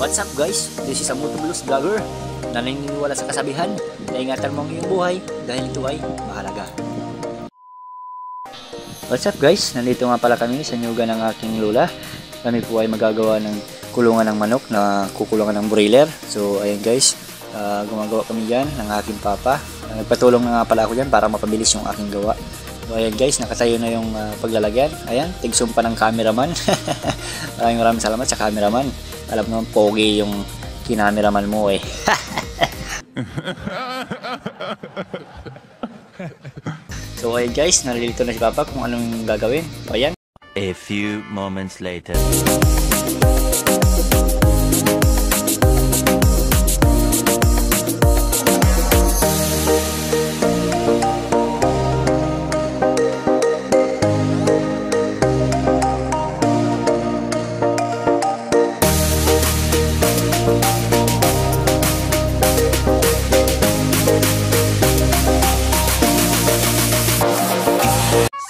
What's up guys? This is a Motoblues vlogger na naniniwala sa kasabihan na ingatan mo ang iyong buhay dahil ito ay mahalaga. What's up guys? Nandito nga pala kami sa nyuga ng aking lola. Kami po ay magagawa ng kulungan ng manok na kukulungan ng broiler. So ayan guys, gumagawa kami dyan ng aking papa. Nagpatulong na nga pala ako dyan para mapabilis yung aking gawa. So ayan guys, nakatayo na yung paglalagyan. Ayan, tigsumpa ng cameraman. Maraming salamat sa cameraman. Alam naman, pogi yung kinameraman mo eh. So ayan guys, nalilito na si Papa kung anong gagawin. So ayan. A few moments later.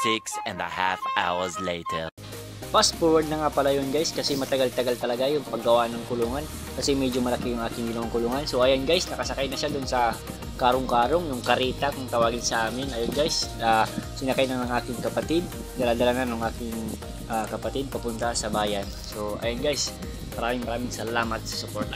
Six and a half hours later. Fast forward na nga pala yun guys, kasi matagal-tagal talaga yung paggawa ng kulungan. Kasi medyo malaki yung aking ginawang kulungan. So ayan guys, nakasakay na siya dun sa karong-karong, yung karita kung tawagin sa amin. Ayun guys, sinakay na ng aking kapatid. Dala-dala na ng aking kapatid papunta sa bayan. So ayan guys, maraming salamat sa support.